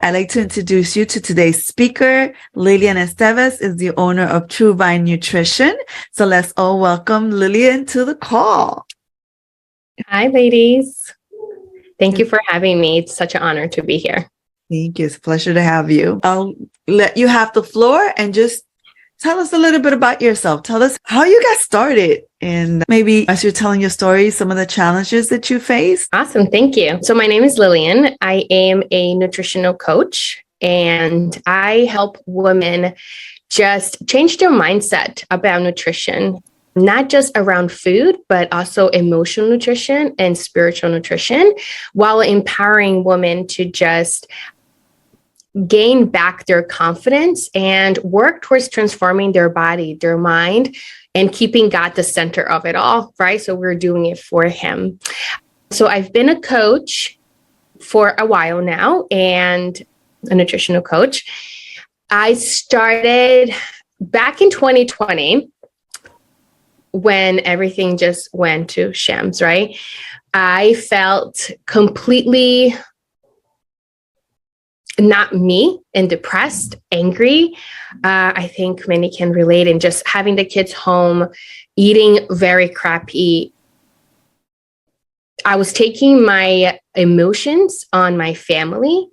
I'd like to introduce you to today's speaker. Lilian Esteves is the owner of True Vine Nutrition. So let's all welcome Lilian to the call. Hi, ladies. Thank you for having me. It's such an honor to be here. Thank you. It's a pleasure to have you. I'll let you have the floor and just tell us a little bit about yourself. Tell us how you got started, and maybe as you're telling your story, some of the challenges that you faced. Awesome. Thank you. So my name is Lilian. I am a nutritional coach, and I help women just change their mindset about nutrition, not just around food, but also emotional nutrition and spiritual nutrition, while empowering women to just gain back their confidence and work towards transforming their body, their mind, and keeping God the center of it all, right? So we're doing it for Him. So I've been a coach for a while now, and a nutritional coach. I started back in 2020 when everything just went to shams, right? I felt completely not me and depressed, angry. I think many can relate, and just having the kids home, eating very crappy. I was taking my emotions on my family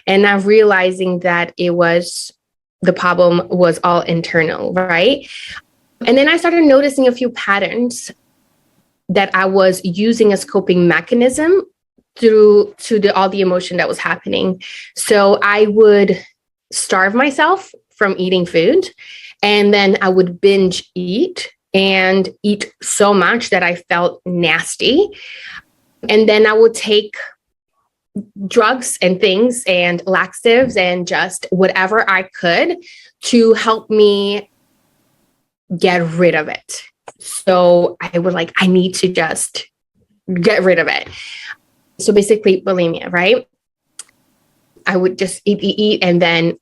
and not realizing that the problem was all internal, right? And then I started noticing a few patterns that I was using as coping mechanism through to all the emotion that was happening. So I would starve myself from eating food, and then I would binge eat and eat so much that I felt nasty. And then I would take drugs and things and laxatives and just whatever I could to help me get rid of it. So I need to just get rid of it. So basically bulimia, right? I would just eat, and then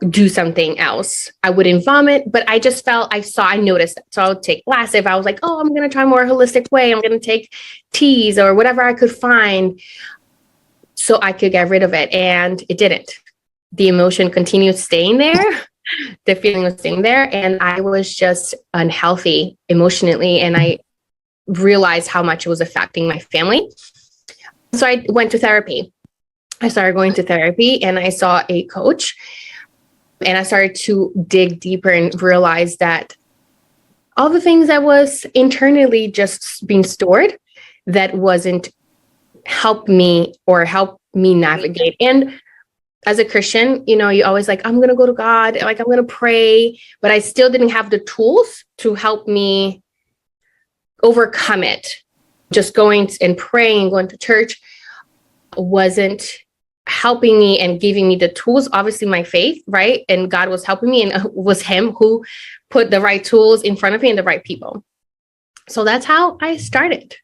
do something else. I wouldn't vomit, but I just I noticed that. So I would take laxative. I was like, oh, I'm going to try a more holistic way. I'm going to take teas or whatever I could find so I could get rid of it. And it didn't. The emotion continued staying there. The feeling was staying there. And I was just unhealthy emotionally. And I realized how much it was affecting my family. So I went to therapy. I started going to therapy, and I saw a coach, and I started to dig deeper and realize that all the things that was internally just being stored that wasn't help me navigate. And as a Christian, you always I'm going to go to God, I'm going to pray, but I still didn't have the tools to help me overcome it. Just going and praying, going to church wasn't helping me and giving me the tools. Obviously my faith, right? And God was helping me, and it was Him who put the right tools in front of me and the right people. So that's how I started.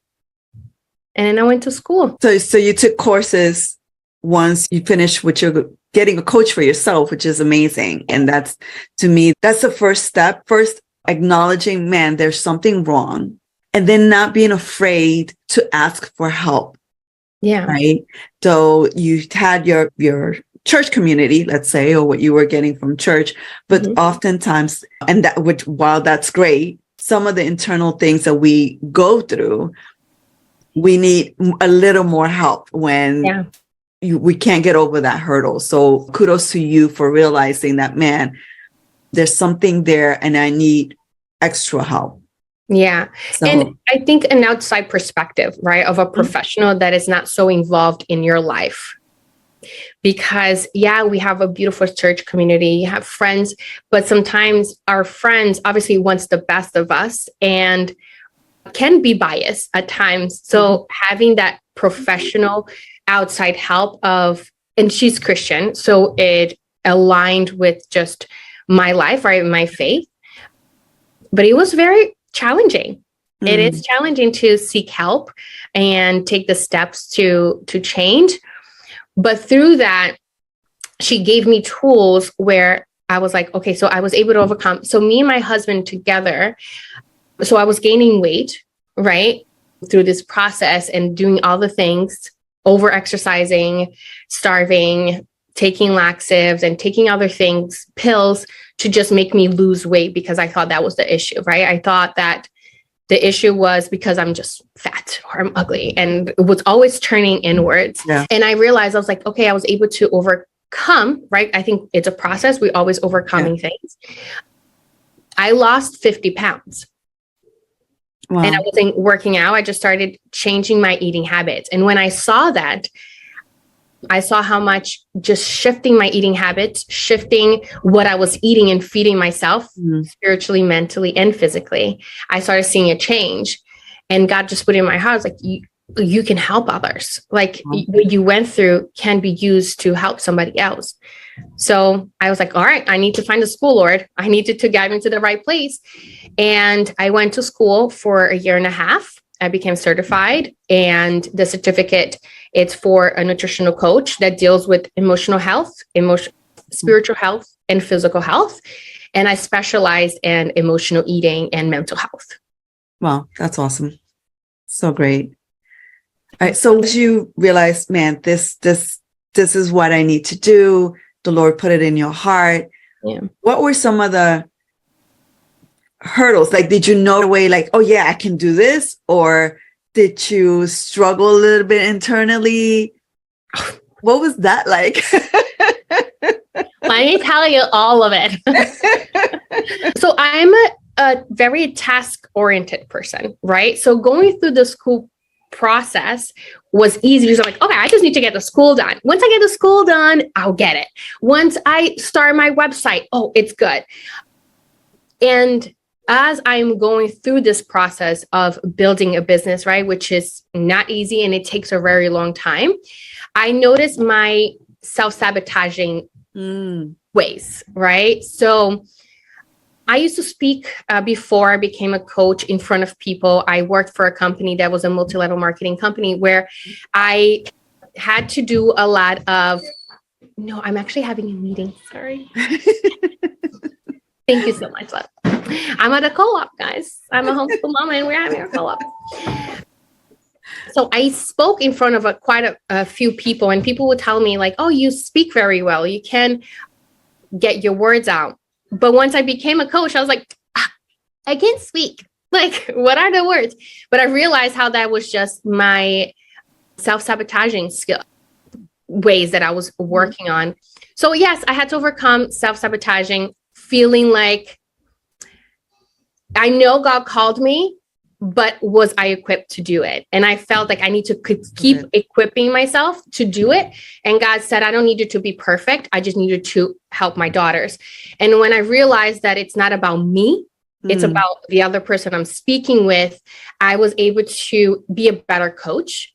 And then I went to school. So you took courses once you finished with your getting a coach for yourself, which is amazing. And that's, to me, that's the first step. First, acknowledging, man, there's something wrong. And then not being afraid to ask for help. Yeah. Right. So you had your church community, let's say, or what you were getting from church, but oftentimes, and while that's great, some of the internal things that we go through, we need a little more help when we can't get over that hurdle. So kudos to you for realizing that, man, there's something there and I need extra help. Yeah. So, and I think an outside perspective, right, of a professional that is not so involved in your life. Because, we have a beautiful church community, you have friends, but sometimes our friends obviously wants the best of us and can be biased at times. So having that professional outside help and she's Christian, so it aligned with just my life, right, my faith. But it was very challenging. It is challenging to seek help and take the steps to change. But through that, she gave me tools where I was like, okay, so I was able to overcome. So me and my husband together, so I was gaining weight, right, through this process and doing all the things, over exercising, starving, taking laxatives and taking other things, pills to just make me lose weight because I thought that was the issue, right? I thought that the issue was because I'm just fat or I'm ugly, and it was always turning inwards. Yeah. And I realized, I was like, okay, I was able to overcome, right? I think it's a process. We always overcoming things. I lost 50 pounds. Wow. And I wasn't working out. I just started changing my eating habits. And when I saw that, I saw how much just shifting my eating habits, shifting what I was eating and feeding myself spiritually, mentally, and physically, I started seeing a change. And God just put in my heart, I was like, you can help others. Like what you went through can be used to help somebody else. So I was like, all right, I need to find a school, Lord. I needed to guide me to the right place. And I went to school for 1.5 years. I became certified, and the certificate, it's for a nutritional coach that deals with emotional health, spiritual health, and physical health. And I specialize in emotional eating and mental health. Wow, that's awesome. So great. All right. So as you realize, man, this is what I need to do. The Lord put it in your heart. Yeah. What were some of the hurdles? Like, did you know away, like, oh yeah, I can do this? Or did you struggle a little bit internally? What was that like? Let me tell you all of it. So I'm a very task-oriented person, right? So going through the school process was easy because I'm like, okay, I just need to get the school done. Once I get the school done, I'll get it. Once I start my website, oh, it's good. And as I'm going through this process of building a business, right, which is not easy and it takes a very long time, I noticed my self-sabotaging ways, right? So I used to speak before I became a coach in front of people. I worked for a company that was a multi-level marketing company where I had to do a lot of, no, I'm actually having a meeting. Sorry. Thank you so much, love. I'm at a co-op, guys. I'm a homeschool mama and we're having a co-op. So I spoke in front of quite a few people, and people would tell me like, oh, you speak very well. You can get your words out. But once I became a coach, I was like, I can't speak. Like, what are the words? But I realized how that was just my self-sabotaging skill ways that I was working on. So yes, I had to overcome self-sabotaging, feeling like I know God called me, but was I equipped to do it? And I felt like I need to keep equipping myself to do it. And God said, I don't need it to be perfect. I just needed to help my daughters. And when I realized that it's not about me, it's about the other person I'm speaking with, I was able to be a better coach.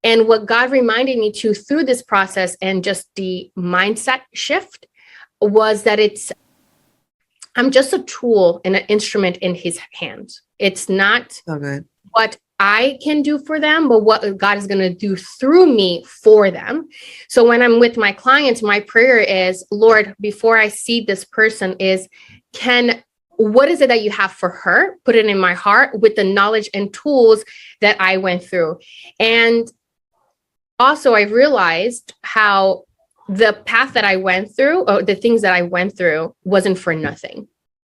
And what God reminded me to through this process and just the mindset shift was that I'm just a tool and an instrument in his hands. It's not what I can do for them, but what God is going to do through me for them. So when I'm with my clients, my prayer is, Lord, before I see this person what is it that you have for her? Put it in my heart with the knowledge and tools that I went through. And also I realized how the path that I went through, or the things that I went through, wasn't for nothing.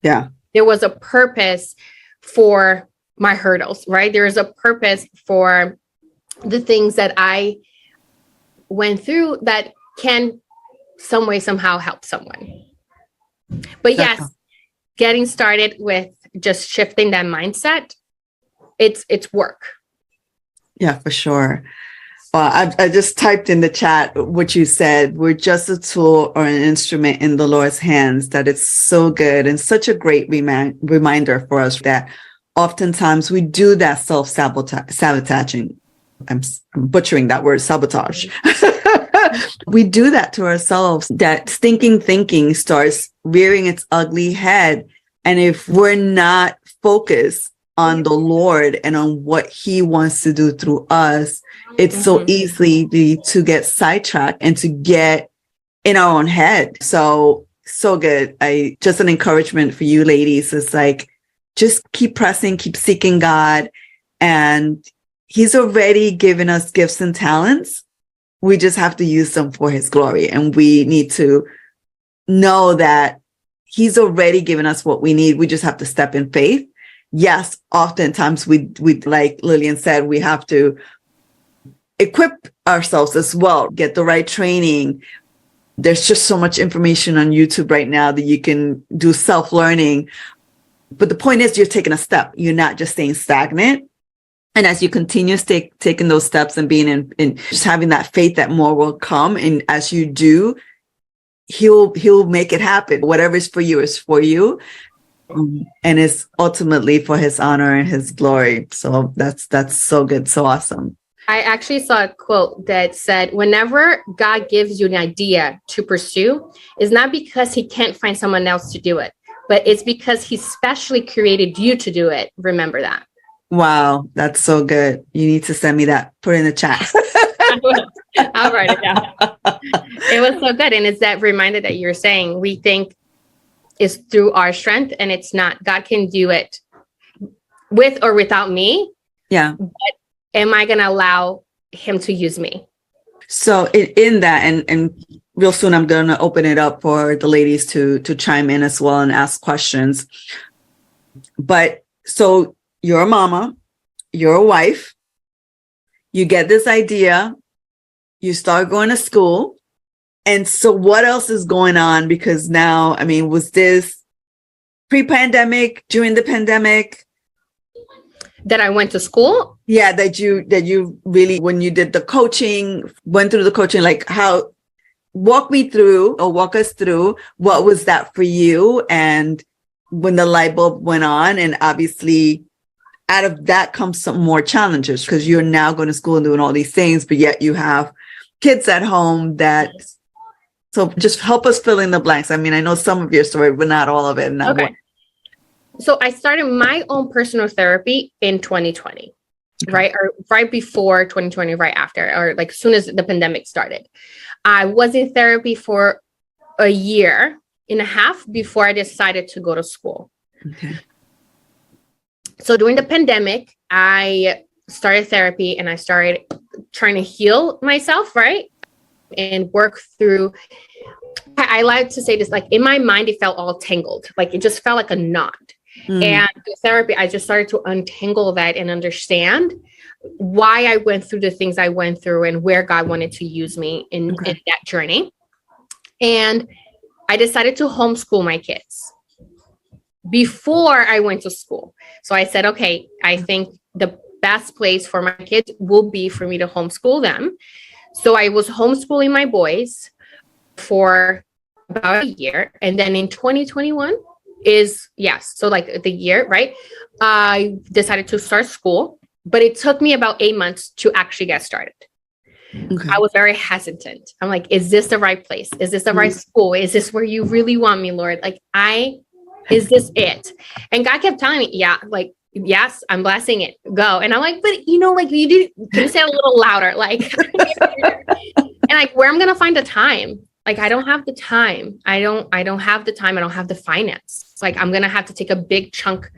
Yeah. There was a purpose for my hurdles, right? There is a purpose for the things that I went through that can some way, somehow help someone. But yes, getting started with just shifting that mindset, it's work. Yeah, for sure. Well, I just typed in the chat what you said. We're just a tool or an instrument in the Lord's hands. That it's so good and such a great reminder for us that oftentimes we do that sabotaging. I'm butchering that word, sabotage. We do that to ourselves. That stinking thinking starts rearing its ugly head. And if we're not focused on the Lord and on what he wants to do through us, it's so easy to get sidetracked and to get in our own head. So good. Just an encouragement for you ladies. It's like, just keep pressing, keep seeking God. And he's already given us gifts and talents. We just have to use them for his glory. And we need to know that he's already given us what we need. We just have to step in faith. Yes, oftentimes we like Lilian said, we have to equip ourselves as well, get the right training. There's just so much information on YouTube right now that you can do self-learning. But the point is, you're taking a step. You're not just staying stagnant. And as you continue taking those steps and being in just having that faith that more will come. And as you do, he'll make it happen. Whatever is for you is for you. And it's ultimately for his honor and his glory. So that's so good. So awesome. I actually saw a quote that said, whenever God gives you an idea to pursue, it's not because he can't find someone else to do it, but it's because he specially created you to do it. Remember that. Wow, that's so good. You need to send me that. Put it in the chat. I'll write it down. It was so good. And it's that reminder that you're saying, we think it's through our strength, and it's not. God can do it with or without me. Yeah. But am I going to allow him to use me? So in that, and real soon, I'm going to open it up for the ladies to chime in as well and ask questions. But so you're a mama, you're a wife, you get this idea, you start going to school. And so what else is going on? Because now, I mean, was this pre-pandemic, during the pandemic? That I went to school? Yeah, that you really, when you did the coaching, went through the coaching, like walk us through what was that for you? And when the light bulb went on, and obviously out of that comes some more challenges, because you're now going to school and doing all these things, but yet you have kids at home so just help us fill in the blanks. I mean, I know some of your story, but not all of it. Okay. So I started my own personal therapy in 2020, right? Or right before 2020, right after, or like as soon as the pandemic started. I was in therapy for a year and a half before I decided to go to school. Okay. So during the pandemic, I started therapy and I started trying to heal myself, right? And work through, I like to say this, like in my mind, it felt all tangled. Like it just felt like a knot. And through therapy, I just started to untangle that and understand why I went through the things I went through and where God wanted to use me in that journey. And I decided to homeschool my kids before I went to school. So I said, okay, I think the best place for my kids will be for me to homeschool them. So I was homeschooling my boys for about a year. And then in 2021 so like the year, right? I decided to start school, but it took me about 8 months to actually get started. Okay. I was very hesitant. I'm like, is this the right place? Is this the right school? Is this where you really want me, Lord? Like, is this it? And God kept telling me, yeah, like, yes, I'm blessing it. Go. And I'm like, but like can you say it a little louder? Like, and like, where I'm going to find the time? Like, I don't have the time. I don't have the time. I don't have the finance. Like, I'm going to have to take a big chunk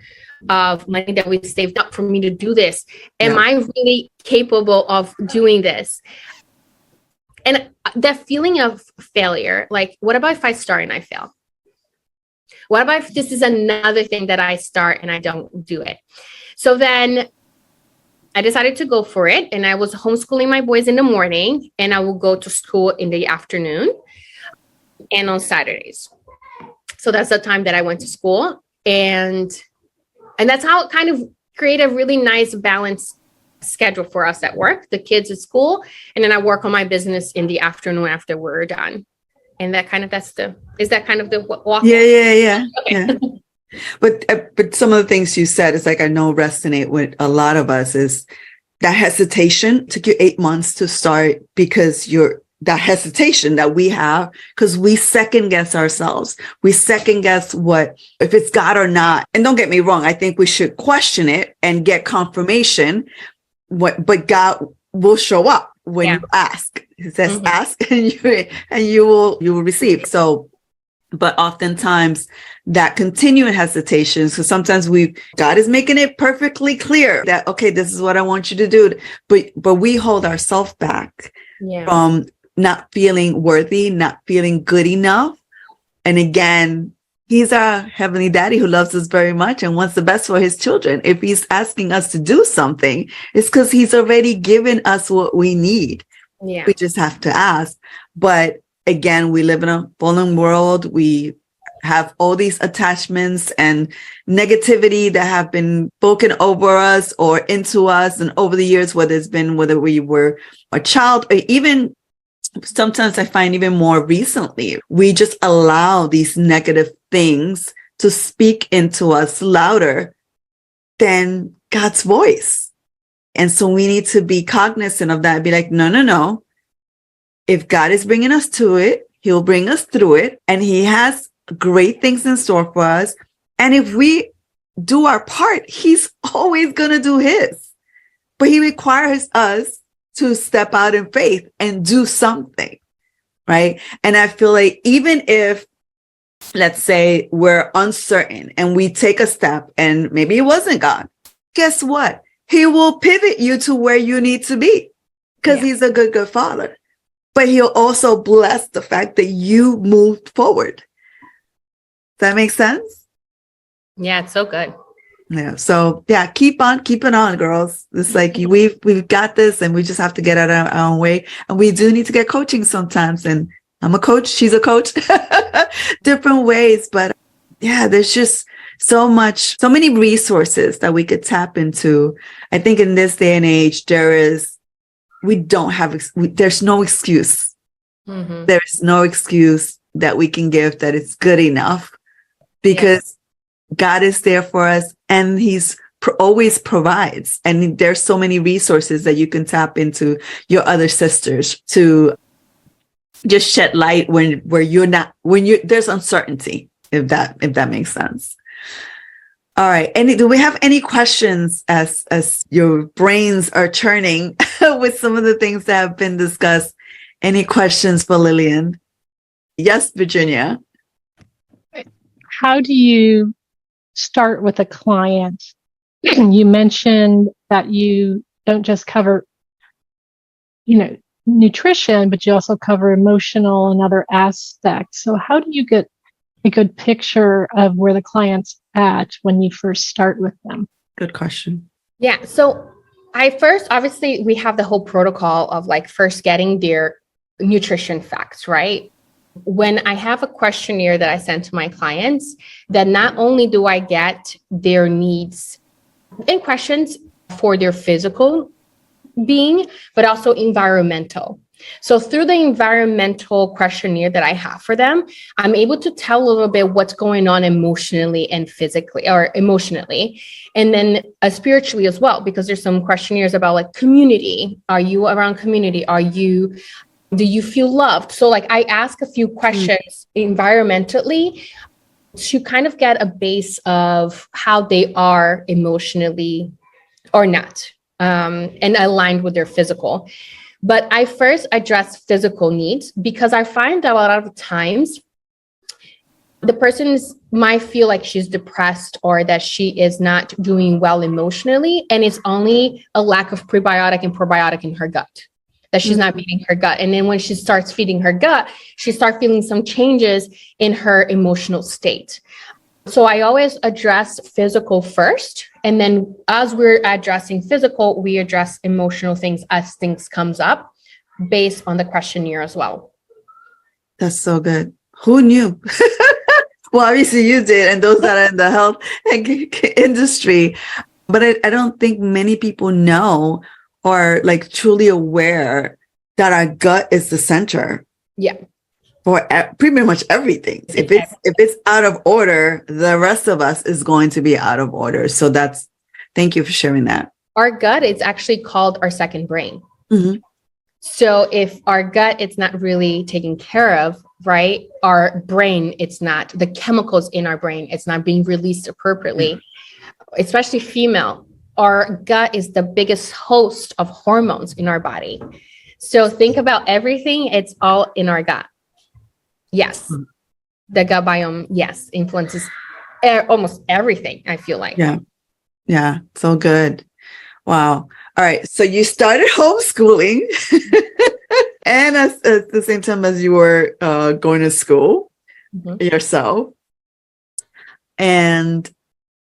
of money that we saved up for me to do this. Am I really capable of doing this? And that feeling of failure, like, what about if I start and I fail? What about if this is another thing that I start and I don't do it? So then I decided to go for it. And I was homeschooling my boys in the morning, and I will go to school in the afternoon and on Saturdays. So that's the time that I went to school. And that's how it kind of create a really nice balanced schedule for us at work, the kids at school. And then I work on my business in the afternoon after we're done. And is that kind of the walk? Yeah. Okay. Yeah. But some of the things you said is like, I know resonate with a lot of us is that hesitation. It took you 8 months to start because that hesitation that we have, because we second guess ourselves. We second guess if it's God or not. And don't get me wrong. I think we should question it and get confirmation. But God will show up when you ask. He says, ask and you will receive. So But oftentimes that continuing hesitation, so sometimes God is making it perfectly clear that, okay, this is what I want you to do. But we hold ourselves back from not feeling worthy, not feeling good enough. And again, he's our heavenly daddy who loves us very much and wants the best for his children. If he's asking us to do something, it's because he's already given us what we need. We just have to ask. But again, we live in a fallen world. We have all these attachments and negativity that have been spoken over us or into us. And over the years, whether we were a child or even sometimes I find even more recently, we just allow these negative things to speak into us louder than God's voice. And so we need to be cognizant of that. Be like, no. If God is bringing us to it, he'll bring us through it. And he has great things in store for us. And if we do our part, he's always going to do his. But he requires us to step out in faith and do something, right? And I feel like even if, let's say, we're uncertain and we take a step and maybe it wasn't God, guess what? He will pivot you to where you need to be because he's a good father. But he'll also bless the fact that you moved forward. Does that make sense? Yeah, it's so good. Yeah. So keep on keeping on, girls. It's like we've got this, and we just have to get out of our own way. And we do need to get coaching sometimes. And I'm a coach. She's a coach. Different ways, but there's just so many resources that we could tap into. I think in this day and age, there's no excuse. Mm-hmm. There's no excuse that we can give that it's good enough because God is there for us and he's always provides. And there's so many resources that you can tap into your other sisters to just shed light when there's uncertainty, if that makes sense. All right. Do we have any questions as your brains are churning with some of the things that have been discussed? Any questions for Lilian? Yes, Virginia. How do you start with a client? You mentioned that you don't just cover, nutrition, but you also cover emotional and other aspects. So how do you get a good picture of where the client's at when you first start with them? Good question. Yeah. So obviously we have the whole protocol of like first getting their nutrition facts, right? When I have a questionnaire that I send to my clients, that not only do I get their needs and questions for their physical being, but also environmental. So through the environmental questionnaire that I have for them, I'm able to tell a little bit what's going on emotionally and physically or emotionally, and then spiritually as well, because there's some questionnaires about like community. Are you around community? Do you feel loved? So like I ask a few questions environmentally to kind of get a base of how they are emotionally or not, and aligned with their physical. But I first address physical needs because I find that a lot of times the person might feel like she's depressed or that she is not doing well emotionally. And it's only a lack of prebiotic and probiotic in her gut, that she's not feeding her gut. And then when she starts feeding her gut, she starts feeling some changes in her emotional state. So I always address physical first. And then as we're addressing physical, we address emotional things as things comes up based on the questionnaire as well. That's so good. Who knew? Well, obviously you did, and those that are in the health industry. But I don't think many people know or like truly aware that our gut is the center. Yeah. For pretty much everything. If it's out of order, the rest of us is going to be out of order. So thank you for sharing that. Our gut is actually called our second brain. Mm-hmm. So if our gut, it's not really taken care of, right? Our brain, it's not, the chemicals in our brain, it's not being released appropriately, especially female. Our gut is the biggest host of hormones in our body. So think about everything, it's all in our gut. Yes. the gut biome, yes, influences almost everything, I feel like. Yeah. Yeah. So good. Wow. All right. So you started homeschooling and at the same time as you were going to school yourself. And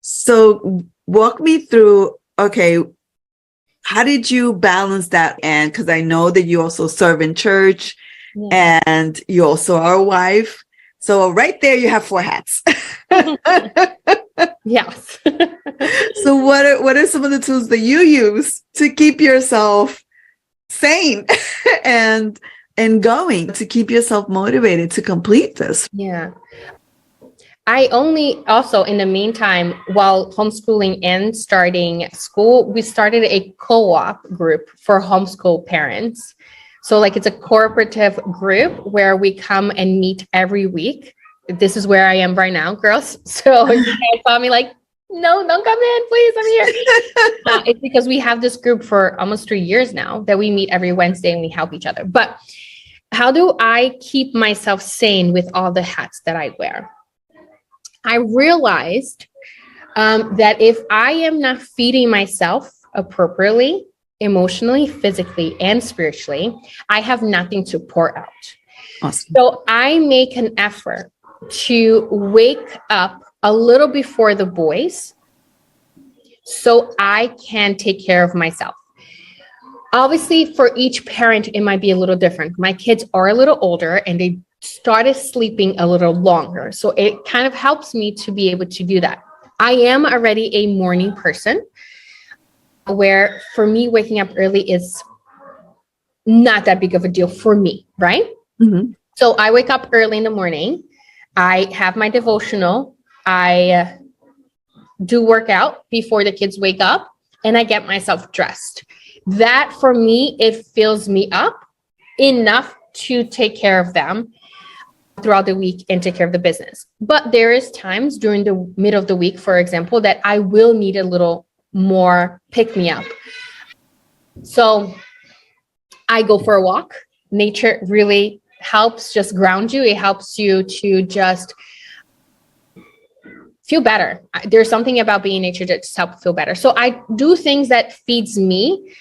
so walk me through, okay, how did you balance that? And because I know that you also serve in church and you also are a wife. So right there, you have 4 hats. Yes. So what are some of the tools that you use to keep yourself sane and going, to keep yourself motivated to complete this? Yeah. I only also, in the meantime, while homeschooling and starting school, we started a co-op group for homeschool parents. So like it's a cooperative group where we come and meet every week. This is where I am right now, girls. So you guys saw me like, no, don't come in, please. I'm here. It's because we have this group for almost 3 years now that we meet every Wednesday and we help each other. But how do I keep myself sane with all the hats that I wear? I realized that if I am not feeding myself appropriately, emotionally, physically, and spiritually, I have nothing to pour out. Awesome. So I make an effort to wake up a little before the boys so I can take care of myself. Obviously, for each parent, it might be a little different. My kids are a little older and they started sleeping a little longer. So it kind of helps me to be able to do that. I am already a morning person where for me, waking up early is not that big of a deal for me, right? Mm-hmm. So I wake up early in the morning. I have my devotional. I do workout before the kids wake up and I get myself dressed. That for me, it fills me up enough to take care of them throughout the week and take care of the business. But there is times during the middle of the week, for example, that I will need a little more pick me up. So I go for a walk. Nature really helps just ground you. It helps you to just feel better. There's something about being in nature that just helps feel better. So I do things that feeds me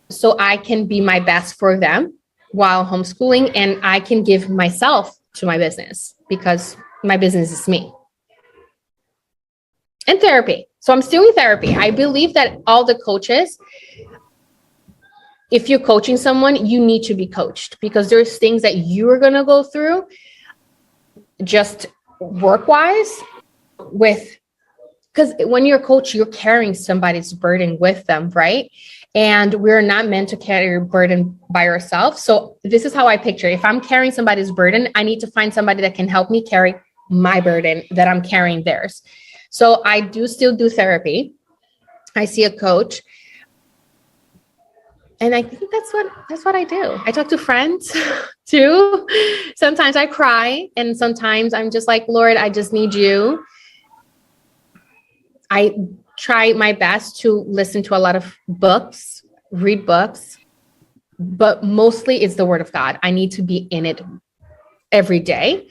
so I can be my best for them while homeschooling, and I can give myself to my business because my business is me. And therapy. So I'm still in therapy. I believe that all the coaches, if you're coaching someone, you need to be coached because there's things that you're going to go through just work-wise with, because when you're a coach, you're carrying somebody's burden with them, right? And we're not meant to carry a burden by ourselves. So this is how I picture it. If I'm carrying somebody's burden, I need to find somebody that can help me carry my burden that I'm carrying theirs. So I do still do therapy. I see a coach. And I think that's what I do. I talk to friends too. Sometimes I cry and sometimes I'm just like, Lord, I just need you. I try my best to listen to a lot of books, read books, but mostly it's the word of God. I need to be in it every day.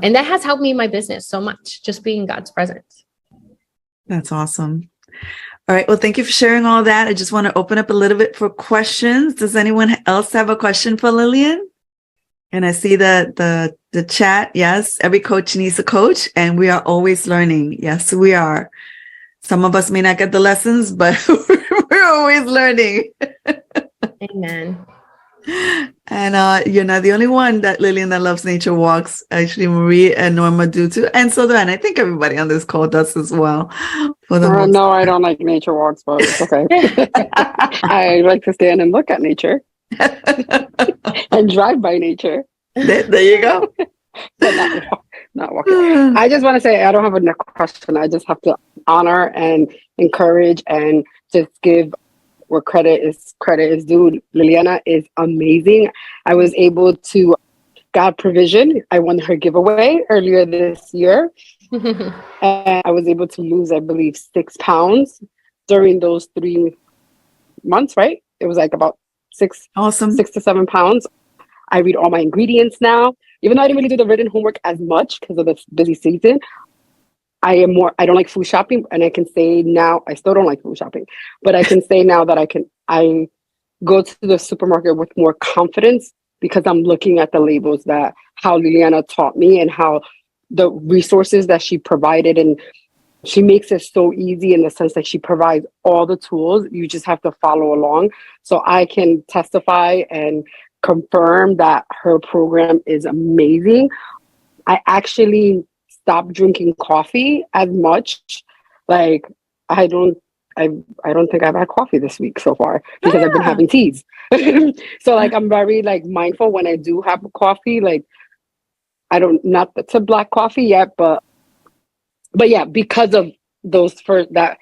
And that has helped me in my business so much, just being in God's presence. That's awesome. All right. Well, thank you for sharing all that. I just want to open up a little bit for questions. Does anyone else have a question for Lilian? And I see the chat. Yes, every coach needs a coach, and we are always learning. Yes, we are. Some of us may not get the lessons, but we're always learning. Amen. And you're not the only one, that Lilian, that loves nature walks. Actually, Marie and Norma do too, and so do I. And I think everybody on this call does as well. For the most no, I don't like nature walks, but it's okay. I like to stand and look at nature and drive by nature. There you go. But not walking. I just want to say I don't have a question. I just have to honor and encourage and just give where credit is due. Liliana is amazing. I was able to got provision. I won her giveaway earlier this year. And I was able to lose, I believe, 6 pounds during those 3 months, right? It was like about 6 Awesome. 6 to 7 pounds. I read all my ingredients now. even though I didn't really do the written homework as much because of the busy season, I don't like food shopping. And I can say now, I still don't like food shopping, but I can say now that I go to the supermarket with more confidence because I'm looking at the labels that how Liliana taught me and how the resources that she provided, and she makes it so easy in the sense that she provides all the tools. You just have to follow along. So I can testify and confirm that her program is amazing. I actually stopped drinking coffee as much. Like I don't think I've had coffee this week so far because I've been having teas. So like I'm very like mindful when I do have coffee. Like I don't, not to black coffee yet, but yeah, because of those first the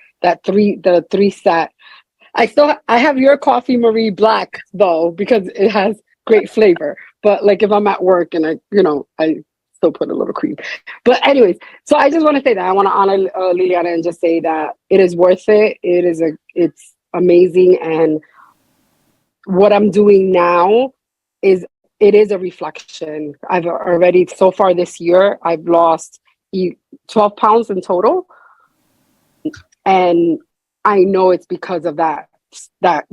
three set. I have your coffee, Marie, black though, because it has great flavor. But like if I'm at work and I still put a little cream. But anyways, so I just want to say that I want to honor Liliana and just say that it is worth it. It's amazing, and what I'm doing now is a reflection. I've already so far this year I've lost 12 pounds in total, and I know it's because of that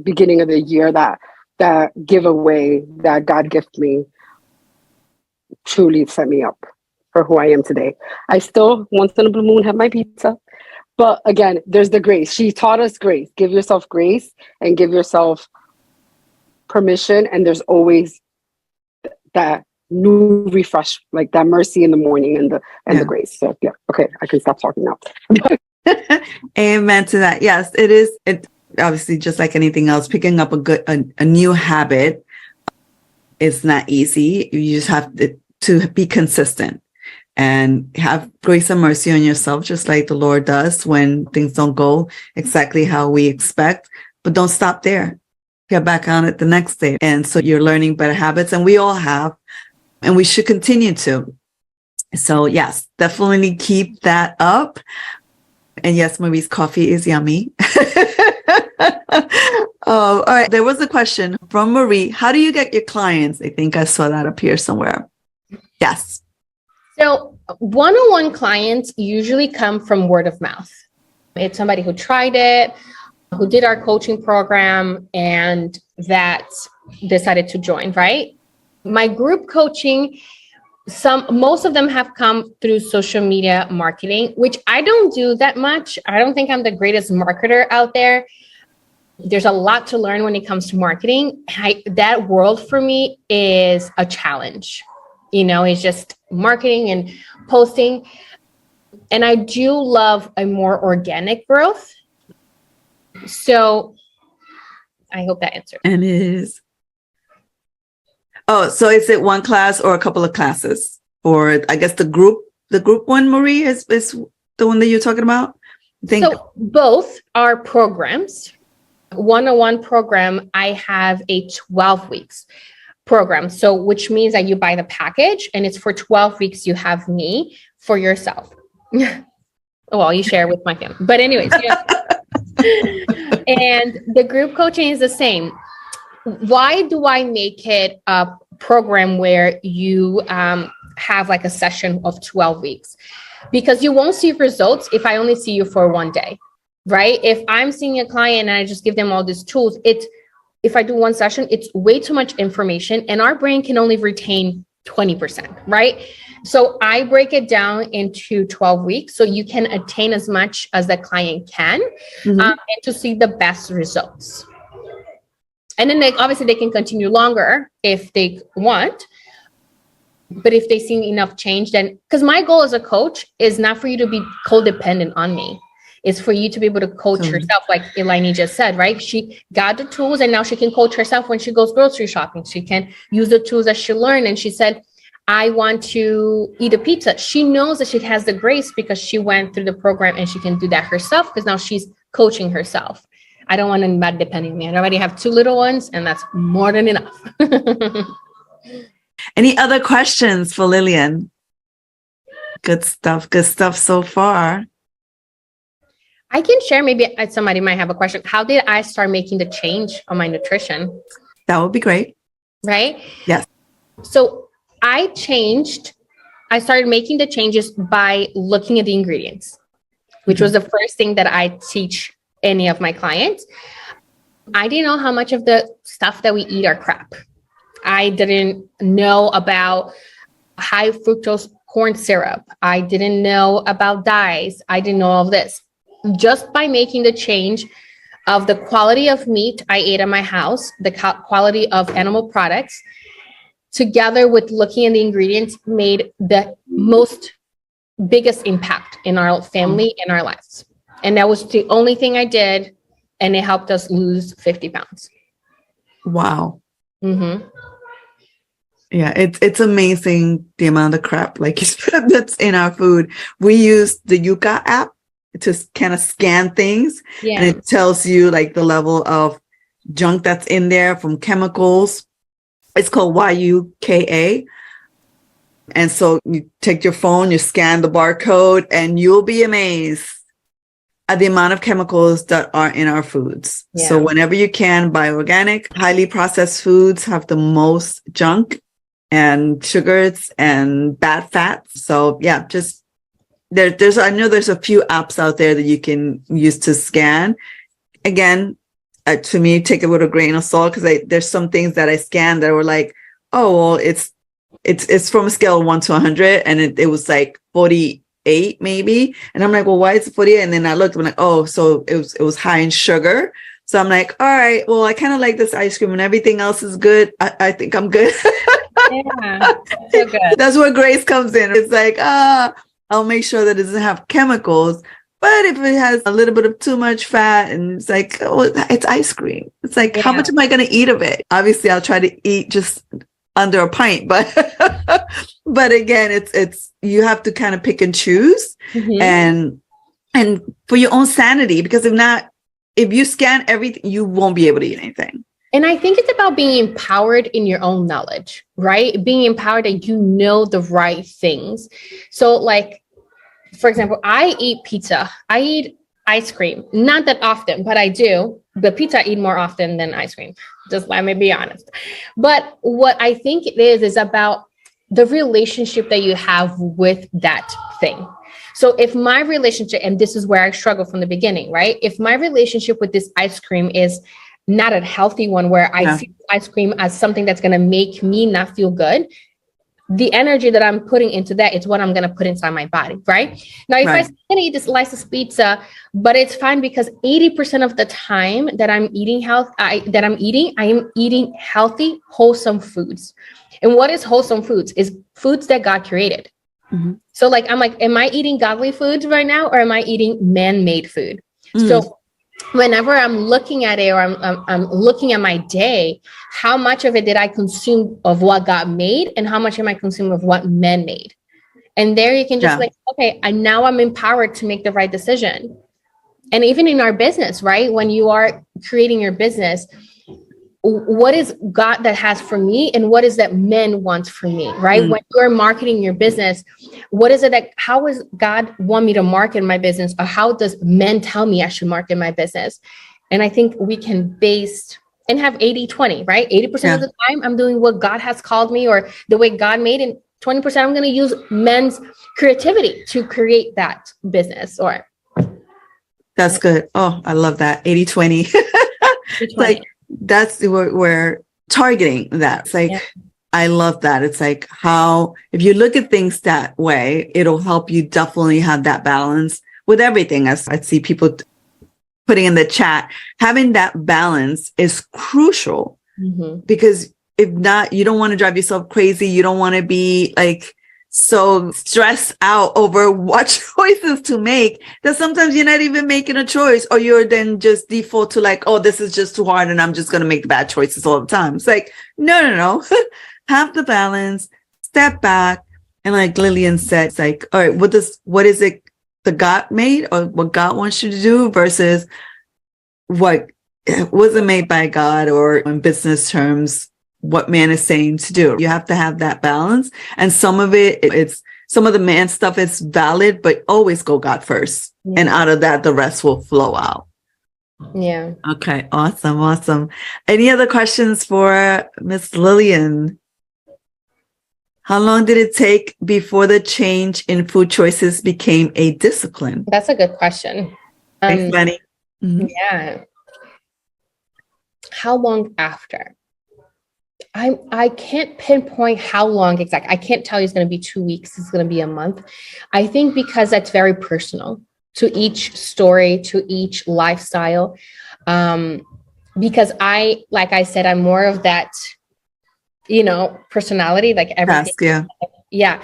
beginning of the year, that giveaway that God gifted me truly set me up for who I am today. I still, once in a blue moon, have my pizza. But again, there's the grace. She taught us grace. Give yourself grace and give yourself permission. And there's always that new refresh, like that mercy in the morning and the grace. So yeah, okay, I can stop talking now. Amen to that. Yes, it is. It obviously, just like anything else, picking up a new habit is not easy. You just have to be consistent and have grace and mercy on yourself, just like the Lord does when things don't go exactly how we expect. But don't stop there. Get back on it the next day. And so you're learning better habits, and we all have, and we should continue to. So yes, definitely keep that up. And yes, Marie's coffee is yummy. Oh, all right. There was a question from Marie. How do you get your clients? I think I saw that appear somewhere. Yes. So one-on-one clients usually come from word of mouth. It's somebody who tried it, who did our coaching program, and that decided to join, right? My group coaching, most of them have come through social media marketing, which I don't do that much. I don't think I'm the greatest marketer out there. There's a lot to learn when it comes to marketing. That world for me is a challenge. It's just marketing and posting. And I do love a more organic growth. So I hope that answers. And it is. Oh, so is it one class or a couple of classes? Or I guess the group one, Marie, is the one that you're talking about? So both are programs. One-on-one program, I have a 12 weeks program. So which means that you buy the package and it's for 12 weeks. You have me for yourself. Well, you share with my family, but anyways, yeah. And the group coaching is the same. Why do I make it a program where you have like a session of 12 weeks? Because you won't see results if I only see you for one day, right? If I'm seeing a client and I just give them all these tools, if I do one session, it's way too much information and our brain can only retain 20%, right? So I break it down into 12 weeks so you can attain as much as the client can, and to see the best results. And then obviously they can continue longer if they want. But if they see enough change, then, because my goal as a coach is not for you to be codependent on me. It's for you to be able to coach yourself, like Elaine just said, right? She got the tools and now she can coach herself when she goes grocery shopping. She can use the tools that she learned. And she said, I want to eat a pizza. She knows that she has the grace because she went through the program and she can do that herself because now she's coaching herself. I don't want anybody depending on me. I already have 2 little ones and that's more than enough. Any other questions for Lilian? Good stuff so far. I can share, maybe somebody might have a question. How did I start making the change on my nutrition? That would be great. Right? Yes. So I started making the changes by looking at the ingredients, which was the first thing that I teach any of my clients. I didn't know how much of the stuff that we eat are crap. I didn't know about high fructose corn syrup. I didn't know about dyes. I didn't know all of this. Just by making the change of the quality of meat I ate at my house, the quality of animal products, together with looking at the ingredients, made the biggest impact in our family and our lives. And that was the only thing I did. And it helped us lose 50 pounds. Wow. Mm-hmm. Yeah, it's amazing the amount of crap, like you said, that's in our food. We use the Yuka app to kind of scan things, and it tells you like the level of junk that's in there from chemicals. It's called YUKA. And so you take your phone, you scan the barcode, and you'll be amazed at the amount of chemicals that are in our foods. Yeah. So whenever you can, buy organic. Highly processed foods have the most junk and sugars and bad fats. So yeah, just there's I know there's a few apps out there that you can use to scan. Again, to me, take it with a grain of salt, because there's some things that I scanned that were like, oh, well, it's from a scale of 1 to 100, and it was like 48 maybe, and I'm like, well, why is it 48? And then I looked, I'm like, oh, so it was high in sugar. So I'm like, all right, well, I kind of like this ice cream, and everything else is good. I think I'm good. Yeah, so good. That's where grace comes in. It's like, I'll make sure that it doesn't have chemicals. But if it has a little bit of too much fat, and it's like, oh, it's ice cream. It's like, how much am I going to eat of it? Obviously, I'll try to eat just under a pint, but but again, it's you have to kind of pick and choose, and for your own sanity, because if you scan everything, you won't be able to eat anything. And I think it's about being empowered in your own knowledge, right? Being empowered that you know the right things. So like, for example, I eat pizza. I eat ice cream. Not that often, but I do. But pizza I eat more often than ice cream. Just let me be honest. But what I think it is about the relationship that you have with that thing. So if my relationship, and this is where I struggle from the beginning, right? If my relationship with this ice cream is not a healthy one, where I see ice cream as something that's going to make me not feel good, the energy that I'm putting into that is what I'm going to put inside my body, right? Now, if I say I'm going to eat this slice of pizza, but it's fine because 80% of the time that I'm eating I am eating healthy, wholesome foods. And what is wholesome foods? Is foods that God created. Mm-hmm. So like, I'm like, am I eating godly foods right now, or am I eating man-made food? So whenever I'm looking at it, or I'm looking at my day, how much of it did I consume of what God made, and how much am I consuming of what men made? And there you can just like, okay, now I'm empowered to make the right decision. And even in our business, right? When you are creating your business, what is God that has for me, and what is that men wants for me, right? When you're marketing your business, what is it that, how is God want me to market my business, or how does men tell me I should market my business? And I think we can base and have 80-20, right? 80% of the time I'm doing what God has called me, or the way God made, and 20% I'm going to use men's creativity to create that business. Or that's good. Oh, I love that. 80-20. Like, that's we're targeting that. It's like, I love that. It's like, how, if you look at things that way, it'll help you definitely have that balance with everything. As I see people putting in the chat, having that balance is crucial, because if not, you don't want to drive yourself crazy. You don't want to be like so stressed out over what choices to make that sometimes you're not even making a choice, or you're then just default to like, oh, this is just too hard and I'm just going to make the bad choices all the time. It's like, no. Have the balance, step back. And like Lilian said, it's like, all right, what is it that God made, or what God wants you to do, versus what wasn't made by God, or in business terms, what man is saying to do. You have to have that balance. And some of some of the man stuff is valid, but always go God first. Yeah. And out of that, the rest will flow out. Yeah. Okay. Awesome. Any other questions for Miss Lilian? How long did it take before the change in food choices became a discipline? That's a good question. Funny. Mm-hmm. Yeah. How long after? I can't pinpoint how long exactly. I can't tell you it's going to be 2 weeks. It's going to be a month. I think because that's very personal to each story, to each lifestyle. Because like I said, I'm more of that, personality, like everything. Yeah. Yeah.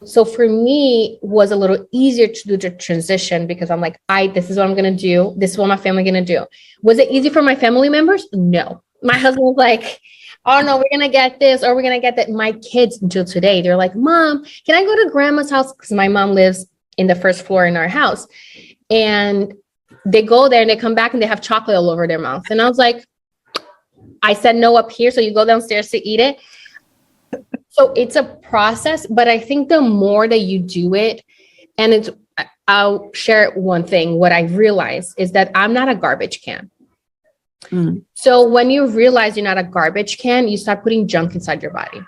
So for me, was a little easier to do the transition because I'm like, this is what I'm going to do. This is what my family going to do. Was it easy for my family members? No. My husband was like, oh no, we're going to get this or we're going to get that. My kids until today, they're like, Mom, can I go to grandma's house? Because my mom lives in the first floor in our house. And they go there and they come back and they have chocolate all over their mouth. And I was like, I said no up here. So you go downstairs to eat it. So it's a process, but I think the more that you do it, and I'll share one thing. What I realized is that I'm not a garbage can. Mm. So when you realize you're not a garbage can, you start putting junk inside your body.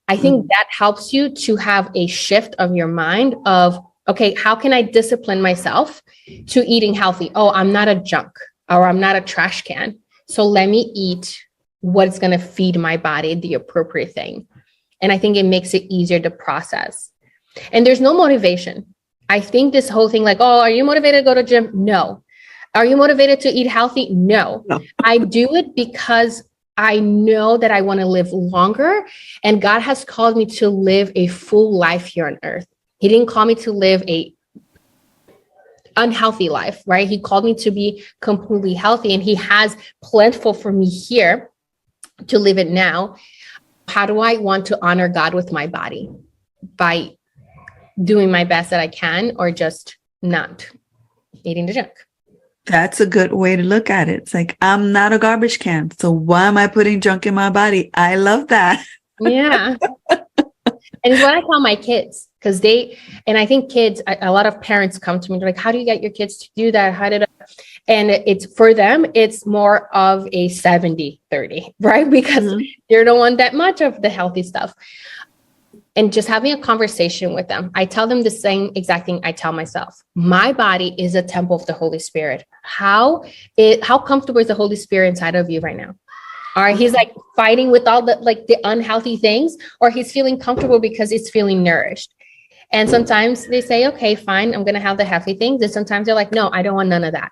I think that helps you to have a shift of your mind of, okay, how can I discipline myself to eating healthy? Oh, I'm not a junk or I'm not a trash can. So let me eat what's going to feed my body the appropriate thing. And I think it makes it easier to process. And there's no motivation. I think this whole thing like, oh, are you motivated to go to gym? No. Are you motivated to eat healthy? No. I do it because I know that I want to live longer and God has called me to live a full life here on earth. He didn't call me to live a unhealthy life, right? He called me to be completely healthy and he has plentiful for me here to live it now. How do I want to honor God with my body? By doing my best that I can or just not eating the junk. That's a good way to look at it. It's like, I'm not a garbage can. So why am I putting junk in my body? I love that. Yeah. And it's what I tell my kids because and I think kids, a lot of parents come to me, they're like, how do you get your kids to do that? And it's for them, it's more of a 70-30, right? Because they don't want that much of the healthy stuff. And just having a conversation with them, I tell them the same exact thing I tell myself. My body is a temple of the Holy Spirit. How comfortable is the Holy Spirit inside of you right now? Or he's like fighting with all the unhealthy things, or he's feeling comfortable because it's feeling nourished. And sometimes they say, okay, fine, I'm going to have the healthy things. And sometimes they're like, no, I don't want none of that.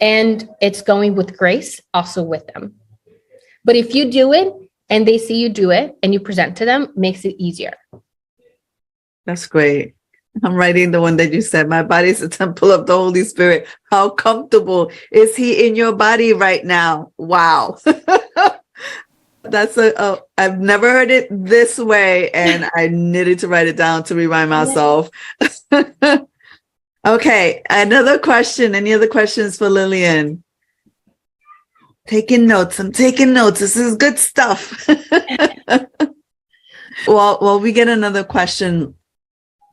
And it's going with grace also with them. But if you do it and they see you do it and you present to them, makes it easier. That's great. I'm writing the one that you said, my body is a temple of the Holy Spirit. How comfortable is he in your body right now? Wow. That's I've never heard it this way. And I needed to write it down to remind myself. Okay. Another question. Any other questions for Lilian? Taking notes. I'm taking notes. This is good stuff. Well, we get another question.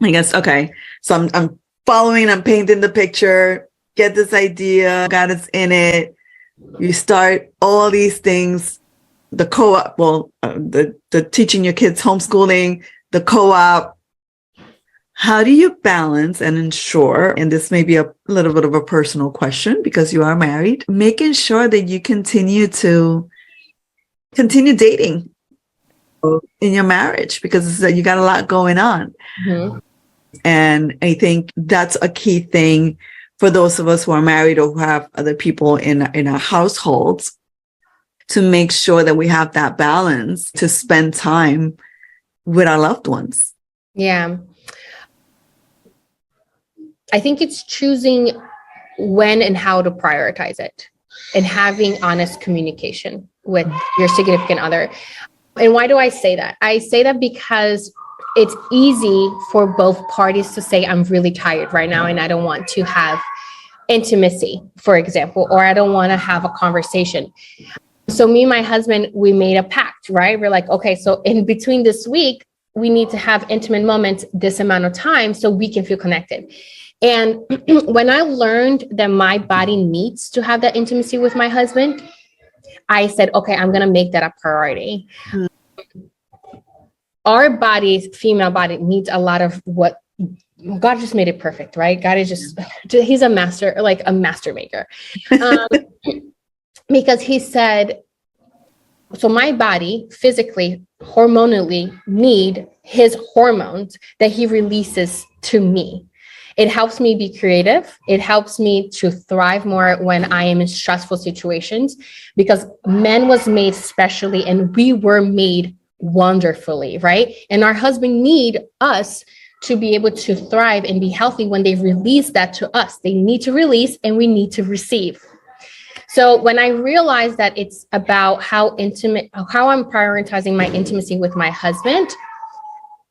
I guess, okay. So I'm following, I'm painting the picture, get this idea, God is in it. You start all these things, the co-op, the teaching your kids homeschooling, the co-op. How do you balance and ensure, and this may be a little bit of a personal question because you are married, making sure that you continue dating in your marriage because you got a lot going on. Mm-hmm. And I think that's a key thing for those of us who are married or who have other people in our households to make sure that we have that balance to spend time with our loved ones. Yeah. I think it's choosing when and how to prioritize it and having honest communication with your significant other. And why do I say that? I say that because it's easy for both parties to say, I'm really tired right now and I don't want to have intimacy, for example, or I don't want to have a conversation. So me and my husband, we made a pact, right? We're like, okay, so in between this week, we need to have intimate moments this amount of time so we can feel connected. And when I learned that my body needs to have that intimacy with my husband, I said, okay, I'm going to make that a priority. our bodies, female body, needs a lot of what God just made it perfect, right? God is just, he's a master, like a master maker. Because he said, so my body physically, hormonally need his hormones that he releases to me. It helps me be creative. It helps me to thrive more when I am in stressful situations, because men was made specially and we were made wonderfully, right? And our husband need us to be able to thrive and be healthy when they release that to us. They need to release and we need to receive. So when I realized that it's about how I'm prioritizing my intimacy with my husband,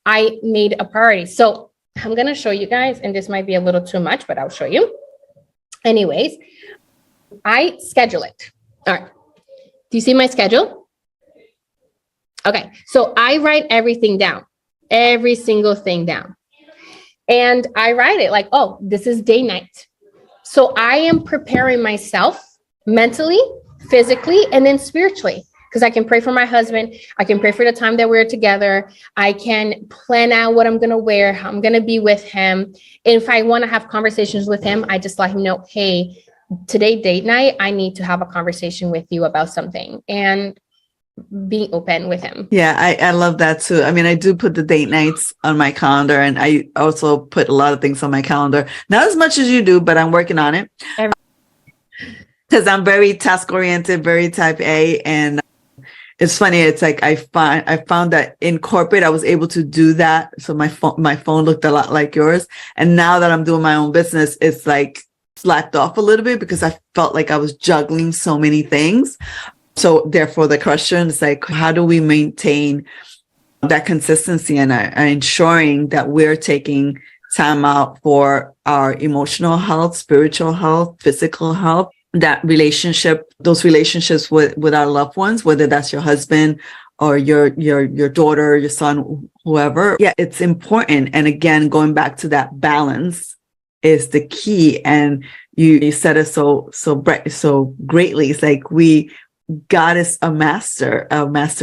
I made a priority. So I'm going to show you guys, and this might be a little too much, but I'll show you. Anyways, I schedule it. All right. Do you see my schedule? Okay. So I write everything down, every single thing down. And I write it like, oh, this is day night. So I am preparing myself mentally, physically, and then spiritually, because I can pray for my husband. I can pray for the time that we're together. I can plan out what I'm going to wear, how I'm going to be with him. If I want to have conversations with him, I just let him know, hey, today date night, I need to have a conversation with you about something, and being open with him. Yeah, I love that too. I mean, I do put the date nights on my calendar, and I also put a lot of things on my calendar. Not as much as you do, but I'm working on it. Because I'm very task oriented, very type A. And it's funny. It's like I found that in corporate, I was able to do that. So my phone looked a lot like yours. And now that I'm doing my own business, it's like slacked off a little bit because I felt like I was juggling so many things. So therefore the question is like, how do we maintain that consistency and ensuring that we're taking time out for our emotional health, spiritual health, physical health, that relationship, those relationships with our loved ones, whether that's your husband or your daughter, your son, whoever. Yeah, it's important. And again, going back to that balance is the key. And you said it so greatly. It's like God is a master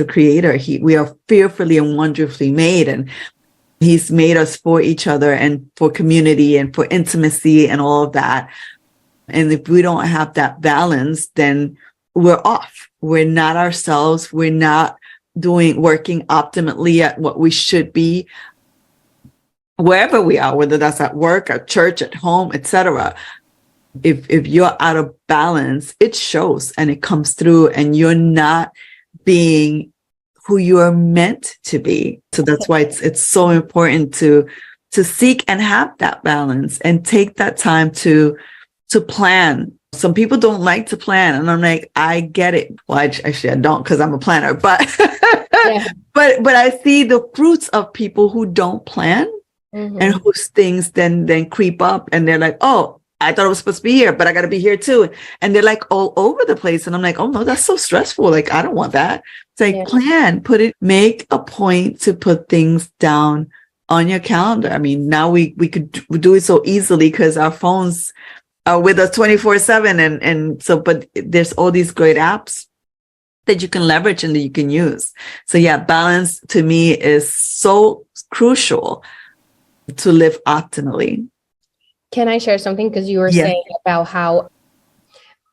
creator. We are fearfully and wonderfully made, and he's made us for each other and for community and for intimacy and all of that. And if we don't have that balance, then we're off. We're not ourselves. We're not working optimally at what we should be, wherever we are, whether that's at work, at church, at home, etc. If you're out of balance, it shows and it comes through, and you're not being who you are meant to be. So that's why it's so important to seek and have that balance and take that time to plan. Some people don't like to plan, and I'm like, I get it. Well, actually I don't, because I'm a planner, but yeah. but I see the fruits of people who don't plan, and whose things then creep up, and they're like, oh, I thought it was supposed to be here, but I got to be here too. And they're like all over the place. And I'm like, oh no, that's so stressful. Like, I don't want that. It's like, plan, make a point to put things down on your calendar. I mean, now we could do it so easily because our phones are with us 24/7. And so, but there's all these great apps that you can leverage and that you can use. So yeah, balance to me is so crucial to live optimally. Can I share something? Because you were saying about how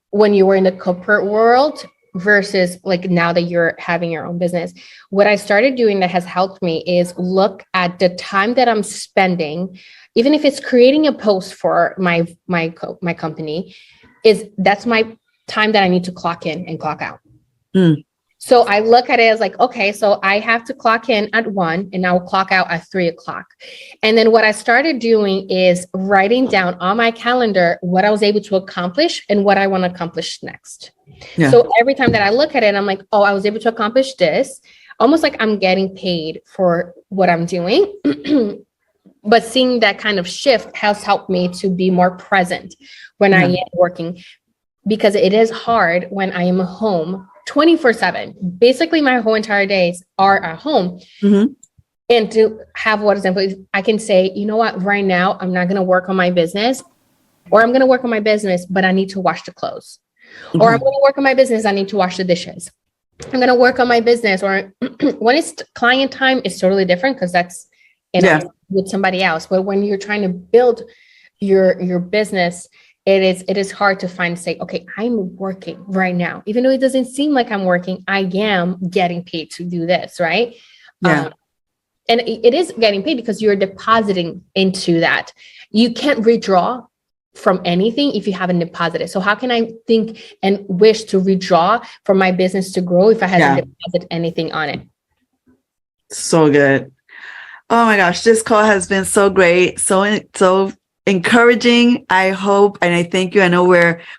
when you were in the corporate world versus like now that you're having your own business, what I started doing that has helped me is look at the time that I'm spending, even if it's creating a post for my company, that's my time that I need to clock in and clock out. So I look at it as like, okay, so I have to clock in at 1 and I will clock out at 3:00. And then what I started doing is writing down on my calendar what I was able to accomplish and what I want to accomplish next. Yeah. So every time that I look at it, I'm like, oh, I was able to accomplish this, almost like I'm getting paid for what I'm doing. But seeing that kind of shift has helped me to be more present when I am working, because it is hard when I am home 24/7. Basically, my whole entire days are at home. And to have what example, I can say, you know what, right now, I'm not going to work on my business, or I'm going to work on my business, but I need to wash the clothes, or I'm going to work on my business, I need to wash the dishes. I'm going to work on my business. Or when it's client time, it's totally different because that's with somebody else. But when you're trying to build your business, it is hard to find, say, okay, I'm working right now, even though it doesn't seem like I'm working, I am getting paid to do this, right? Yeah. And it is getting paid because you're depositing into that. You can't withdraw from anything if you haven't deposited. So how can I think and wish to withdraw for my business to grow if I haven't deposited anything on it? So good. Oh my gosh, this call has been so great, so encouraging. I hope and I thank you. I know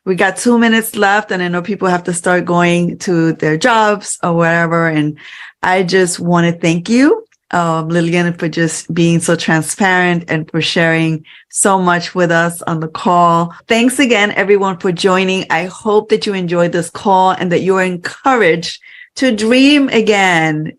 we got 2 minutes left, and I know people have to start going to their jobs or whatever. And I just want to thank you, Lilian, for just being so transparent and for sharing so much with us on the call. Thanks again, everyone, for joining. I hope that you enjoyed this call and that you are encouraged to dream again.